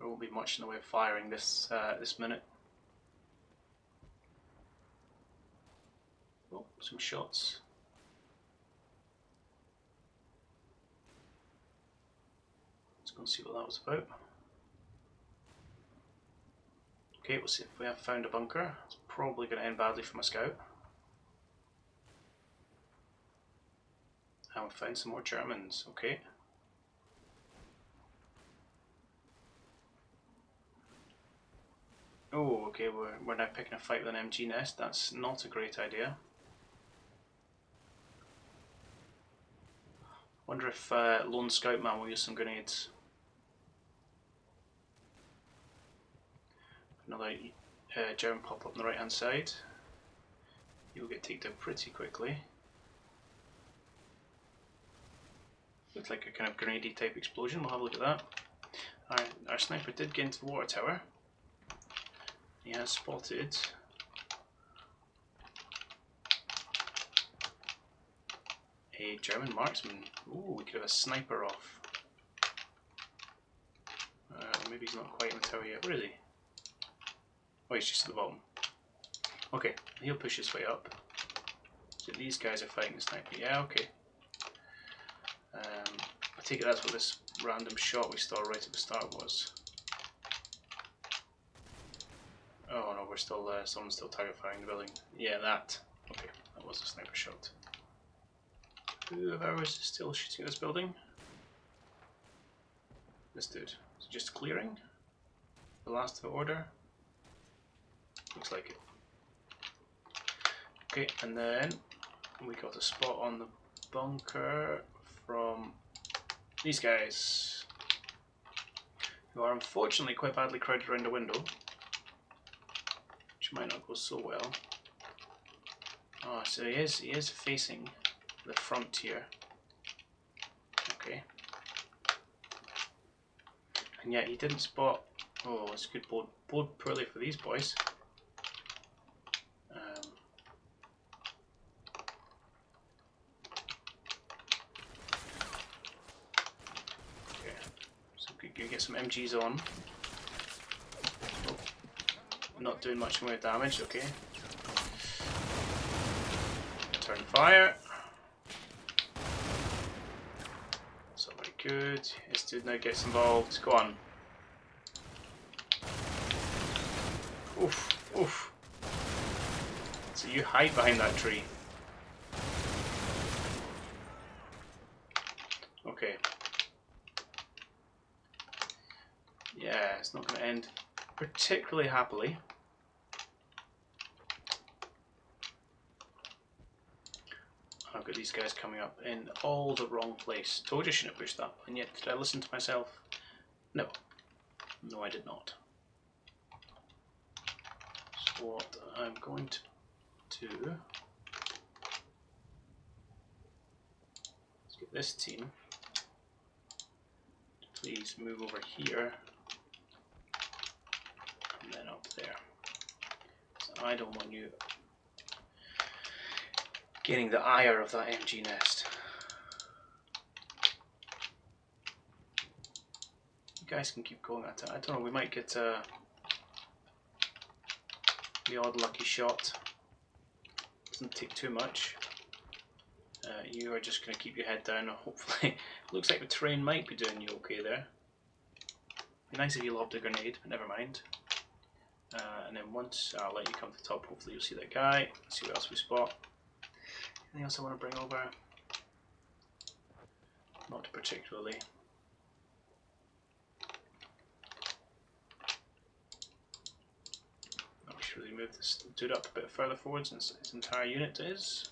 there won't be much in the way of firing this this minute. Oh, some shots. Let's go and see what that was about. Okay, we'll see if we have found a bunker. It's probably going to end badly for my scout. And we found some more Germans, okay. Oh, okay, we're now picking a fight with an MG nest. That's not a great idea. Wonder if Lone Scout Man will use some grenades. Another German pop up on the right hand side. He will get taken down pretty quickly. Looks like a kind of grenade type explosion. We'll have a look at that. Our sniper did get into the water tower. He has spotted a German marksman. Ooh, we could have a sniper off. Maybe he's not quite in the tower yet. Where is he? Oh, he's just at the bottom. Okay, he'll push his way up. So these guys are fighting the sniper. Yeah, okay. I take it that's what this random shot we saw right at the start was. Oh no, we're still someone's still target firing the building. Yeah, that. Okay, that was a sniper shot. Who of ours is still shooting at this building? This dude. Is it just clearing? The last of the order? Looks like it. Okay, and then we got a spot on the bunker from these guys, who are unfortunately quite badly crowded around the window, which might not go so well. Oh, so he is facing the front here. Okay. And yet he didn't spot. Oh, it's good. Bode poorly for these boys. Okay, so you get some MGs on. Oh, not doing much more damage. Okay. Turn fire. That's not very good. This dude now gets involved. Go on. Oof, oof. So you hide behind that tree. Okay. Yeah, it's not going to end particularly happily. I've got these guys coming up in all the wrong place. Told you I shouldn't have pushed that, and yet did I listen to myself? No. No, I did not. So what I'm going to do, let's get this team to please move over here and then up there. So I don't want you getting the ire of that MG nest. You guys can keep going at it. I don't know, we might get the odd lucky shot. Doesn't take too much. You are just going to keep your head down. Hopefully, it looks like the terrain might be doing you okay there. Be nice if you lobbed a grenade, but never mind. And then once I'll let you come to the top, hopefully you'll see that guy. See what else we spot. Anything else I want to bring over? Not particularly. I should really move this dude up a bit further forward since his entire unit is.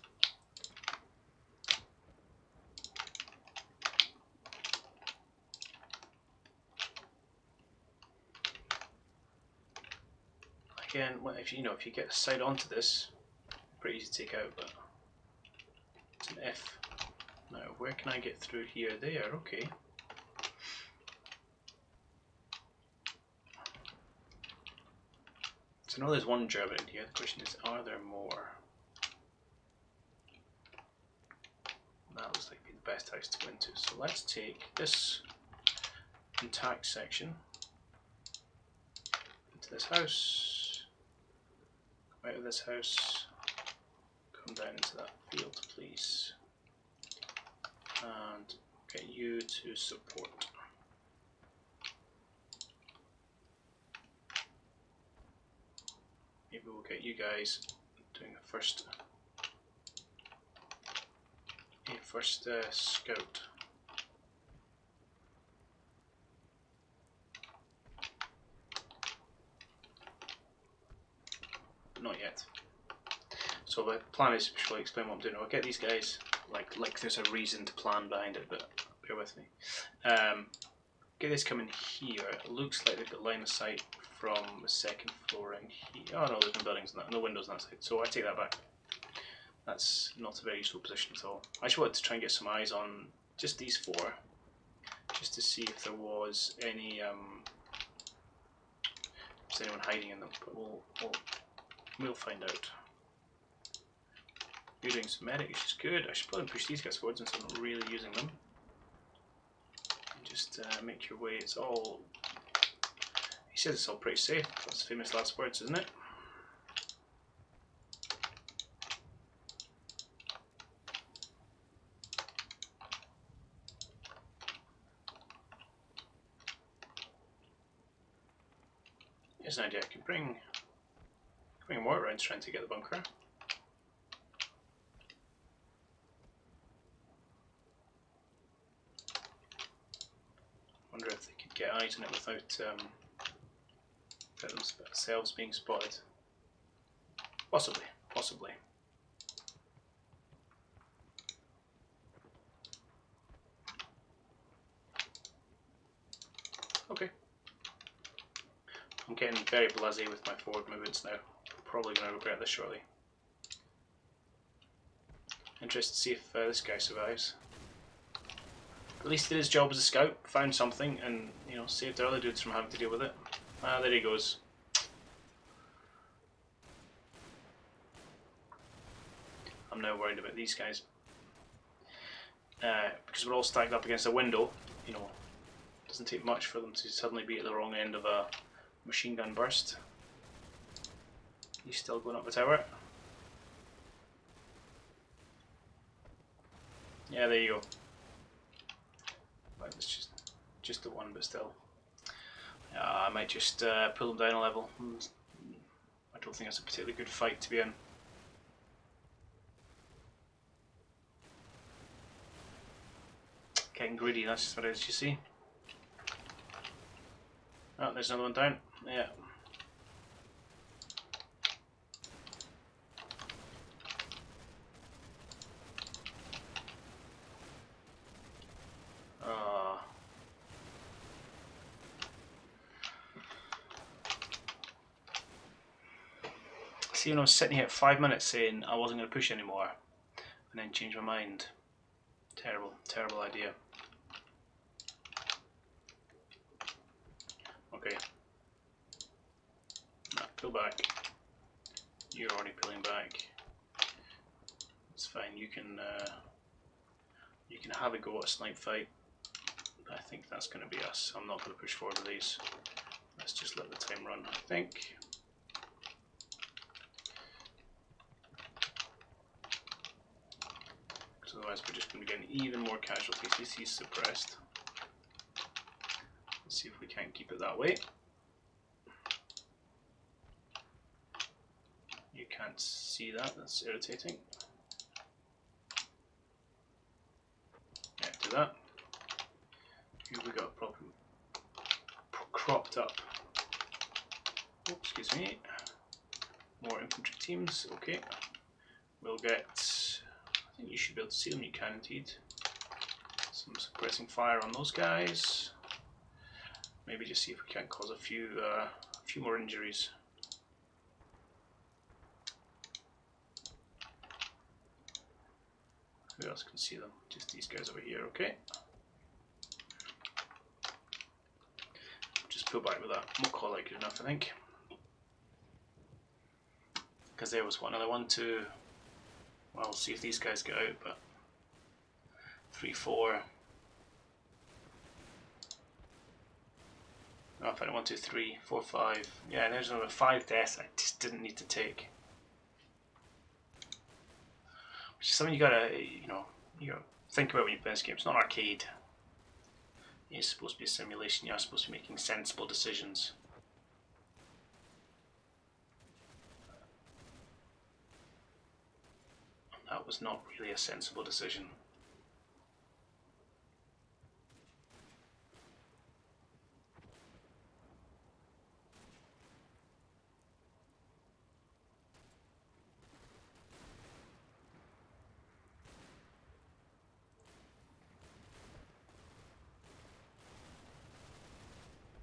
Again, if you get a sight onto this, pretty easy to take out, but it's an F. Now, where can I get through here? There, okay. So I know there's one German in here. The question is, are there more? That looks like the best house to go into. So let's take this intact section. into this house, come out of this house, come down into that field, please, and get you to support. Maybe we'll get you guys doing a first scout. But not yet. So the plan is, shall I explain what I'm doing? I'll get these guys, like there's a reason to plan behind it, but bear with me. Get this coming here. It looks like they've got line of sight from the second floor in here. Oh no, there's no buildings on that, no windows on that side. So I take that back. That's not a very useful position at all. I just wanted to try and get some eyes on just these four, just to see if there was any, is anyone hiding in them. But we'll find out. You're doing some medic, which is good. I should probably push these guys forward since I'm not really using them. And just make your way. It's all. He says it's all pretty safe. That's famous last words, isn't it? Here's an idea. I can bring more around trying to get the bunker. Wonder if they could get eyes on it without themselves being spotted. Possibly, possibly. Okay. I'm getting very blasé with my forward movements now. Probably going to regret this shortly. Interested to see if this guy survives. At least did his job as a scout, found something, and saved the other dudes from having to deal with it. Ah, there he goes. I'm now worried about these guys. Because we're all stacked up against a window, it doesn't take much for them to suddenly be at the wrong end of a machine gun burst. He's still going up the tower. Yeah, there you go. Well, it's just the one, but still. I might just pull them down a level. I don't think that's a particularly good fight to be in. Getting greedy, that's just what it is, you see. Oh, there's another one down. Yeah. See, when I was sitting here 5 minutes saying I wasn't going to push anymore, and then changed my mind. Terrible, terrible idea. Okay. Pull back. You're already pulling back. It's fine. You can have a go at a snipe fight. I think that's going to be us. I'm not going to push forward with these. Let's just let the time run, I think. Because otherwise we're just going to be getting even more casualties. He's suppressed. Let's see if we can't keep it that way. You can't see that, that's irritating. Yeah, do that. Here we got problem cropped up. Oh, excuse me. More infantry teams, okay. We'll get, I think you should be able to see them, you can indeed. Some suppressing fire on those guys. Maybe just see if we can't cause a few more injuries. Who else can see them? Just these guys over here, okay. Just pull back with that. We'll call that good enough, I think. Because there was another 1, 2. Well, we'll see if these guys get out, but 3, 4. Oh, I found it. 1, 2, 3, 4, 5. Yeah, there's another 5 deaths I just didn't need to take. Which is something you gotta, you know, think about when you play this game. It's not an arcade. It's supposed to be a simulation. You're supposed to be making sensible decisions. That was not really a sensible decision.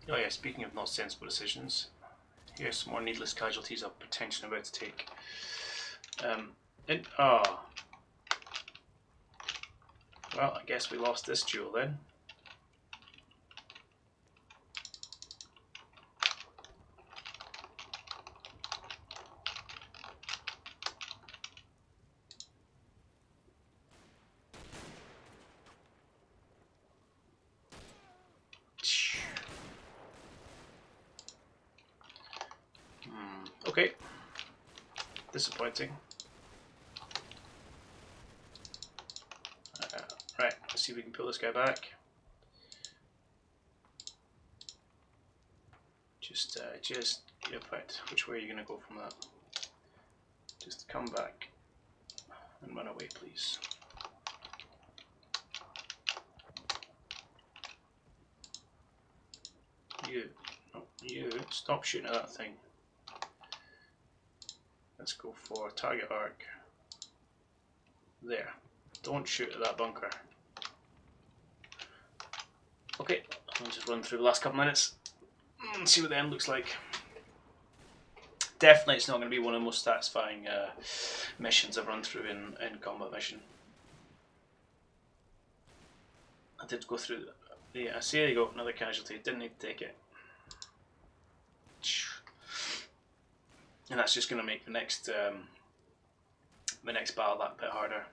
Oh yeah, speaking of not sensible decisions, here's some more needless casualties of pretension I'm about to take. Well, I guess we lost this duel then. Okay. Disappointing. Right, let's see if we can pull this guy back. Just in fact, which way are you going to go from that? Just come back and run away, please. You, stop shooting at that thing. Let's go for target arc. There. Don't shoot at that bunker. Okay, I'll just run through the last couple minutes and see what the end looks like. Definitely it's not going to be one of the most satisfying missions I've run through in combat mission. I did go through yeah, see, there you go, another casualty. Didn't need to take it. And that's just going to make the next battle that bit harder.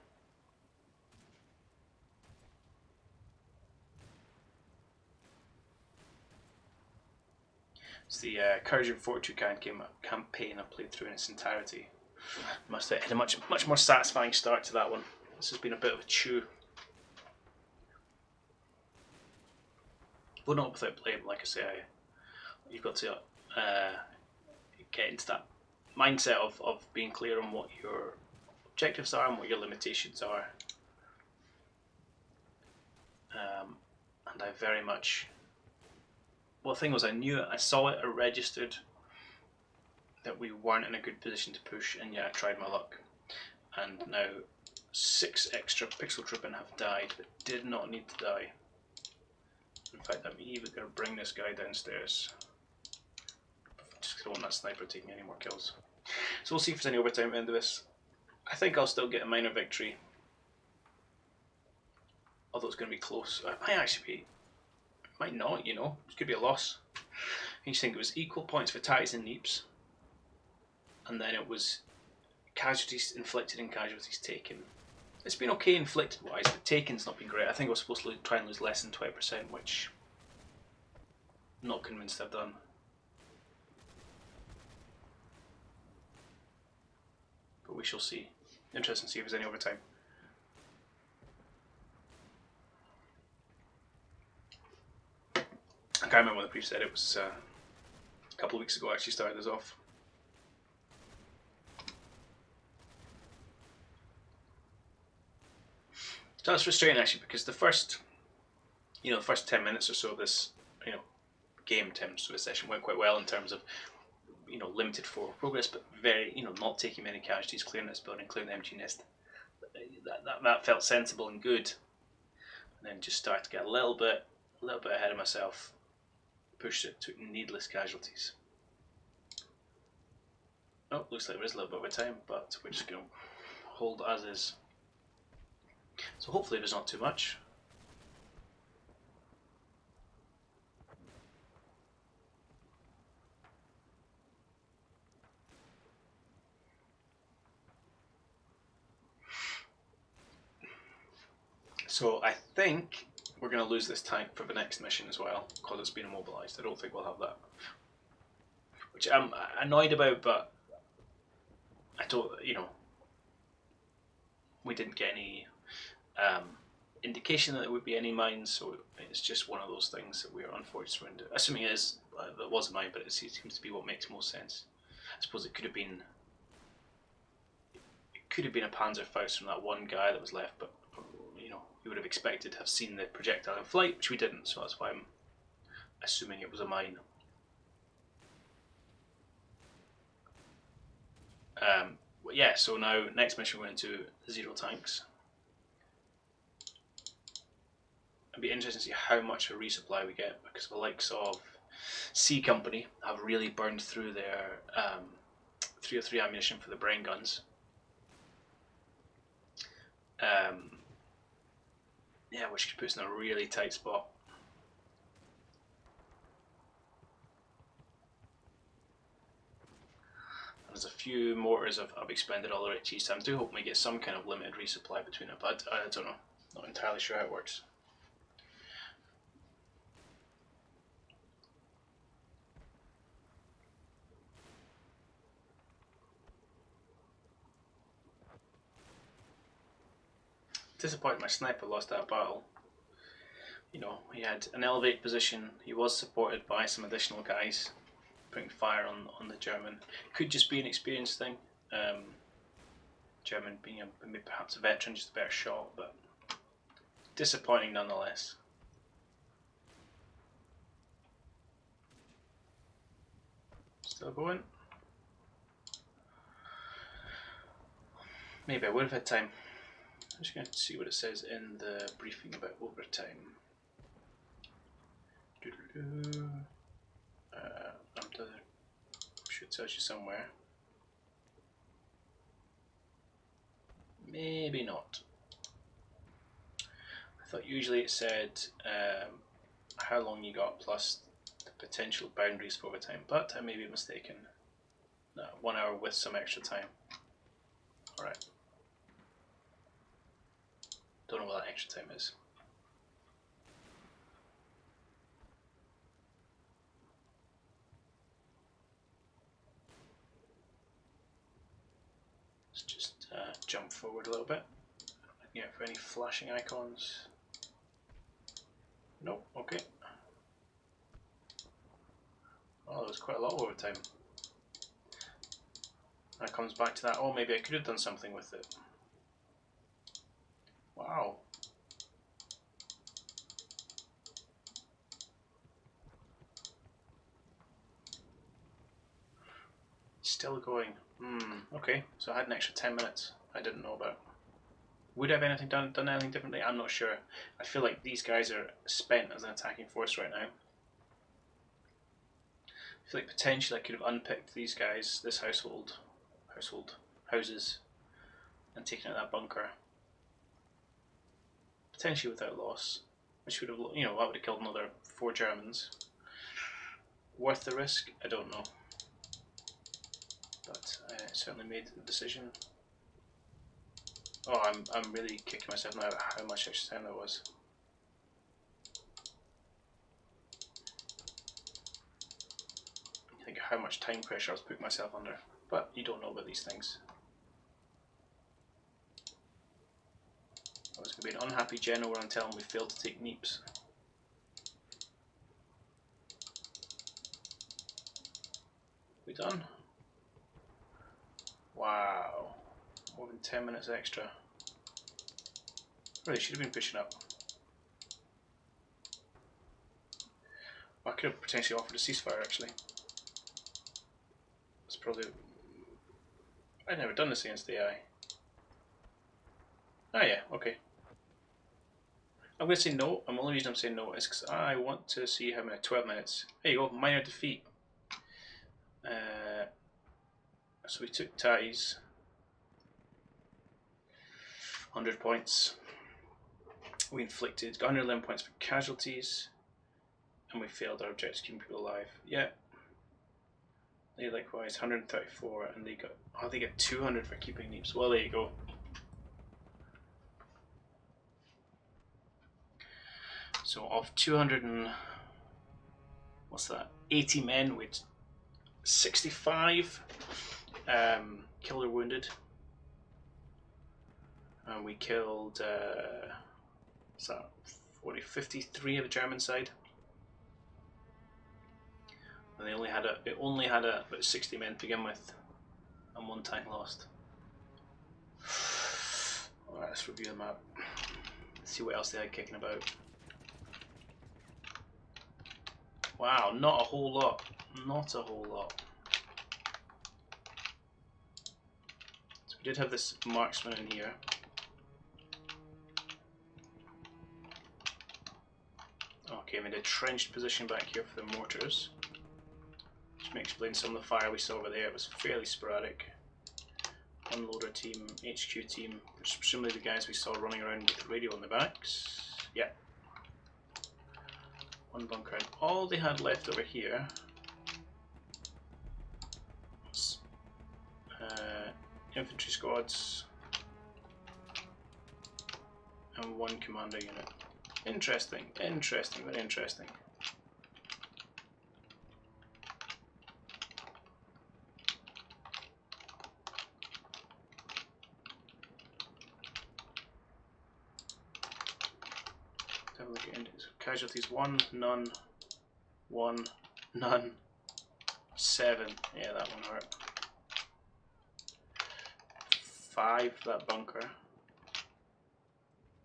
It's the Courage and Fortitude campaign I've played through in its entirety. Must have had a much more satisfying start to that one. This has been a bit of a chew. But not without blame, like I say. You've got to get into that mindset of being clear on what your objectives are and what your limitations are. And I very much... Well, the thing was, I knew it, I saw it, I registered that we weren't in a good position to push, and yet I tried my luck. And now 6 extra pixel trooping have died, but did not need to die. In fact, I'm even going to bring this guy downstairs. Just because I want that sniper taking any more kills. So we'll see if there's any overtime at the end of this. I think I'll still get a minor victory. Although it's going to be close. It might actually be... Might not, you know. It could be a loss. I just think it was equal points for ties and neeps. And then it was casualties inflicted and casualties taken. It's been okay inflicted wise, but taken's not been great. I think I was supposed to try and lose less than 20%, which I'm not convinced I've done. But we shall see. Interesting to see if there's any overtime. I can't remember what the brief said. It was a couple of weeks ago I actually started this off. So that's frustrating actually, because the first 10 minutes or so of this, game, 10 minutes of this session went quite well in terms of, limited forward progress, but very, not taking many casualties, clearing this building, clearing the empty nest. That felt sensible and good. And then just started to get a little bit ahead of myself. Pushed it, took needless casualties. Oh, looks like there is a little bit of time, but we're just going to hold as is. So hopefully there's not too much. So I think we're going to lose this tank for the next mission as well because it's been immobilized. I don't think we'll have that, which I'm annoyed about, but I don't, you know, we didn't get any indication that there would be any mines, so it's just one of those things that we're unfortunately assuming it is. That was a mine, but it seems to be what makes most sense. I suppose it could have been a Panzerfaust from that one guy that was left, but you know, you would have expected to have seen the projectile in flight, which we didn't, so that's why I'm assuming it was a mine. Yeah, so now next mission we're into 0 tanks. It'd be interesting to see how much of a resupply we get, because the likes of C Company have really burned through their 303 ammunition for the brain guns. Yeah, which could put us in a really tight spot. There's a few mortars I've expended all the HE, so I'm do hoping we get some kind of limited resupply between it, but I don't know. Not entirely sure how it works. Disappointed my sniper lost that battle. You know, he had an elevate position, he was supported by some additional guys putting fire on the German. Could just be an experience thing. German being maybe perhaps a veteran, just a better shot, but disappointing nonetheless. Still going. Maybe I would have had time. I'm just going to see what it says in the briefing about overtime. Should tell you somewhere. Maybe not. I thought usually it said how long you got plus the potential boundaries for overtime, but I may be mistaken. No, 1 hour with some extra time. Alright. Don't know what that extra time is. Let's just jump forward a little bit. Looking out for any flashing icons. Nope, okay. Oh, there was quite a lot of overtime. That comes back to that, oh, maybe I could have done something with it. Wow. Still going. Okay, so I had an extra 10 minutes I didn't know about. Would I have anything done anything differently? I'm not sure. I feel like these guys are spent as an attacking force right now. I feel like potentially I could have unpicked these guys, this houses, and taken out that bunker. Potentially without loss, which would have, you know, that would have killed another 4 Germans. Worth the risk? I don't know. But I certainly made the decision. Oh, I'm really kicking myself now about how much extra time there was. I think how much time pressure I was putting myself under, but you don't know about these things. I was going to be an unhappy general when I'm telling we failed to take Neeps. We done? Wow. More than 10 minutes extra. Really should have been pushing up. I could have potentially offered a ceasefire actually. It's probably... I've never done this against AI. Ah yeah, okay. I'm going to say no, and the only reason I'm saying no is because I want to see how many 12 minutes. There you go, minor defeat. So we took ties. 100 points. We inflicted 111 points for casualties, and we failed our objective keeping people alive. Yeah. They likewise 134, and they got 200 for keeping Neeps. Well, there you go. So of 200 and what's that? 80 men with 65 killed or wounded, and we killed what's that? 53 of the German side, and it only had about 60 men to begin with, and 1 tank lost. Alright, let's review the map. Let's see what else they had kicking about. Wow, not a whole lot. Not a whole lot. So we did have this marksman in here. Okay, we made a trenched position back here for the mortars. Which may explain some of the fire we saw over there. It was fairly sporadic. Unloader team, HQ team, presumably the guys we saw running around with the radio on their backs. Yeah. 1 bunker, and all they had left over here was infantry squads and 1 commander unit. Interesting, interesting, very interesting. Have a look at index. Casualties: 1, none, 1, none, 7. Yeah, that one hurt. 5 that bunker.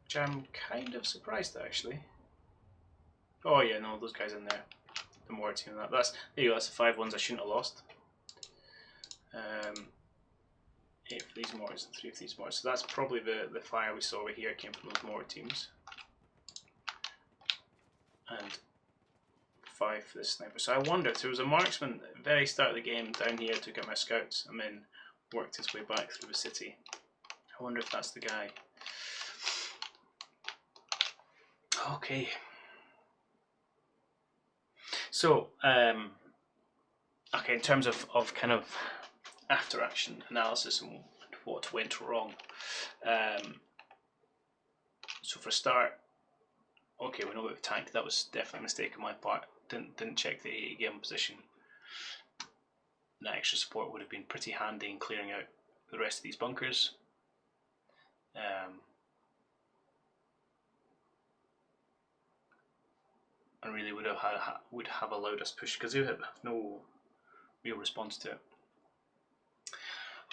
Which I'm kind of surprised at, actually. Oh yeah, no, those guys in there. The mortar team. That's there you go. That's the 5 ones I shouldn't have lost. 8 for these mortars and 3 for these mortars. So that's probably the fire we saw over here came from those mortar teams. And 5 for this sniper. So I wonder if there was a marksman at the very start of the game down here, took out my scouts and then worked his way back through the city. I wonder if that's the guy. Okay. So, okay, in terms of kind of after action analysis and what went wrong. So for a start, okay, we know about the tank. That was definitely a mistake on my part. Didn't check the game position. That extra support would have been pretty handy in clearing out the rest of these bunkers. And really would have allowed us push, because they have no real response to it.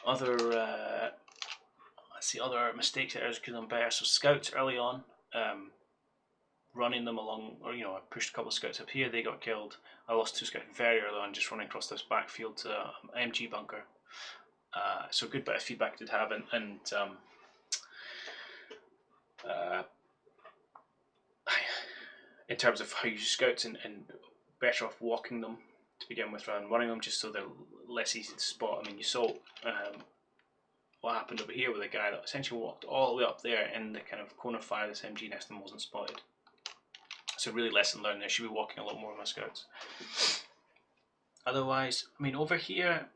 Other let's see, other mistakes that I could have done better. So scouts early on, running them along, or I pushed a couple of scouts up here, they got killed. I lost 2 scouts very early on just running across this backfield to MG bunker. So a good bit of feedback did have, and in terms of how you use scouts, and better off walking them to begin with rather than running them, just so they're less easy to spot. I mean, you saw what happened over here with a guy that essentially walked all the way up there in the kind of cone of fire this MG nest and wasn't spotted. So really lesson learned. I should be walking a lot more with my scouts. Otherwise, I mean, over here,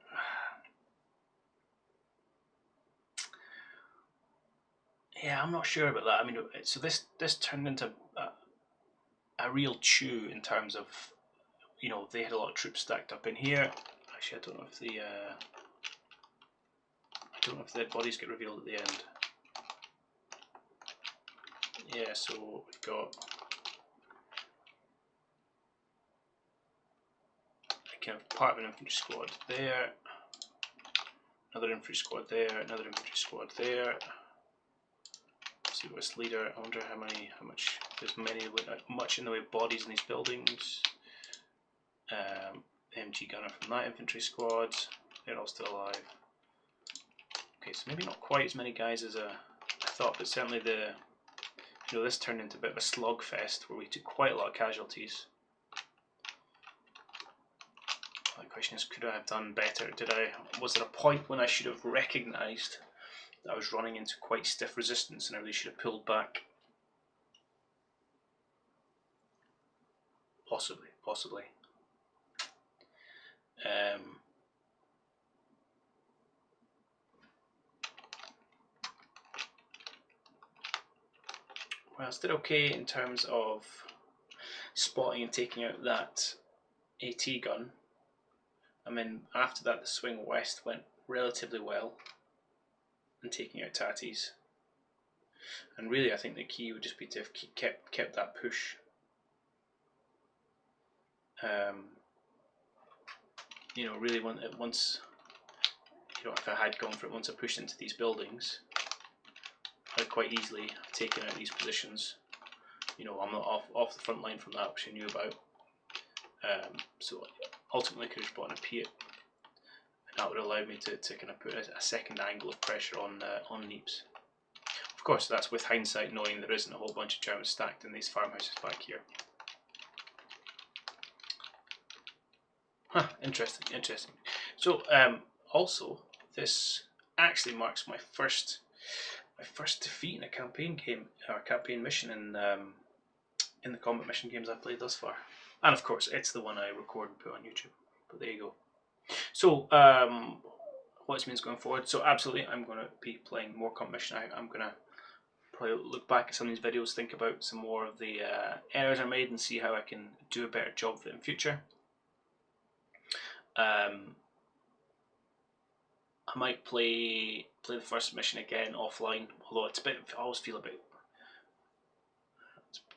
yeah, I'm not sure about that. I mean, so this turned into a real chew in terms of, they had a lot of troops stacked up in here. Actually, I don't know if the bodies get revealed at the end. Yeah, so we've got kind of part of an infantry squad there, another infantry squad there, another infantry squad there. See what's leader. I wonder how much there's much in the way of bodies in these buildings. MG gunner from that infantry squad. They're all still alive. Okay, so maybe not quite as many guys as I thought, but certainly this turned into a bit of a slugfest where we took quite a lot of casualties. The question is, could I have done better? Was there a point when I should have recognised that I was running into quite stiff resistance and I really should have pulled back? Possibly. Well, it's still okay in terms of spotting and taking out that AT gun. And then after that, the swing west went relatively well in taking out tatties. And really, I think the key would just be to have kept that push. You know, really once, you know, if I had gone for it once I pushed into these buildings, I'd quite easily have taken out these positions. You know, I'm not off the front line from that, which I knew about. So ultimately, I could have brought in a Piet, and that would allow me to kind of put a second angle of pressure on Neeps. Of course, that's with hindsight, knowing there isn't a whole bunch of Germans stacked in these farmhouses back here. Huh, interesting. So also, this actually marks my first defeat in a campaign game or campaign mission in the combat mission games I've played thus far. And of course, it's the one I record and put on YouTube. But there you go. So, what this means going forward. So absolutely, I'm going to be playing more combat mission. I'm going to probably look back at some of these videos, think about some more of the errors I made, and see how I can do a better job of it in future. I might play the first mission again offline, although it's a bit. I always feel it's a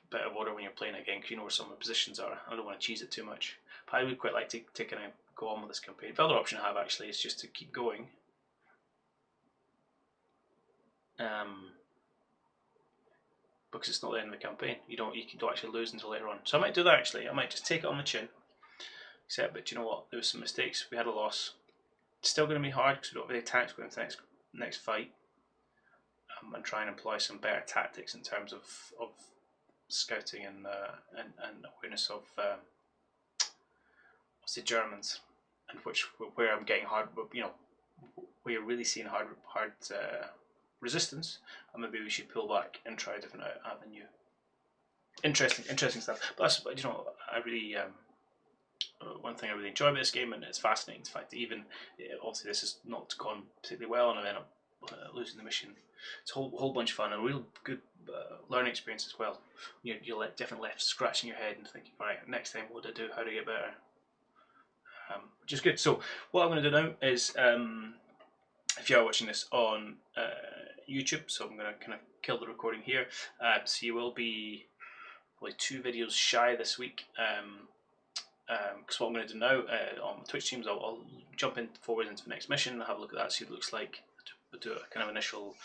bit of order when you're playing again, because you know where some of the positions are. I don't want to cheese it too much, but I would quite like to kind of go on with this campaign. The other option I have actually is just to keep going. Because it's not the end of the campaign. You don't actually lose until later on. So I might do that actually. I might just take it on the chin. Except, but you know what? There was some mistakes. We had a loss. It's still going to be hard because we don't have any tanks going into the next fight. And try and employ some better tactics in terms of scouting and awareness of the Germans, and where I'm getting hard. You know, where you're really seeing hard resistance, and maybe we should pull back and try a different avenue. Interesting stuff. But that's, you know, I really one thing I really enjoy about this game, and it's fascinating the fact that even obviously this has not gone particularly well, and I end up losing the mission. It's a whole bunch of fun and a real good learning experience as well. You're definitely left scratching your head and thinking, right, next time what do I do? How do I get better? Which is good. So what I'm going to do now is, if you are watching this on YouTube, so I'm going to kind of kill the recording here. So you will be probably 2 videos shy this week. Because what I'm going to do now on Twitch streams, I'll jump forward into the next mission and have a look at that, see what it looks like. We'll do a kind of initial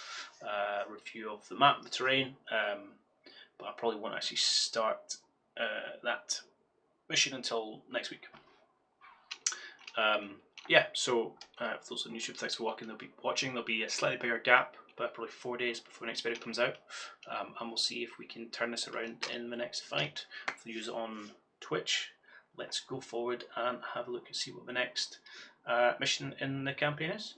review of the map, the terrain, but I probably won't actually start that mission until next week. Yeah, so for those on YouTube, thanks for watching. There'll be a slightly bigger gap, but probably 4 days before the next video comes out, and we'll see if we can turn this around in the next fight. For use it on Twitch, let's go forward and have a look and see what the next mission in the campaign is.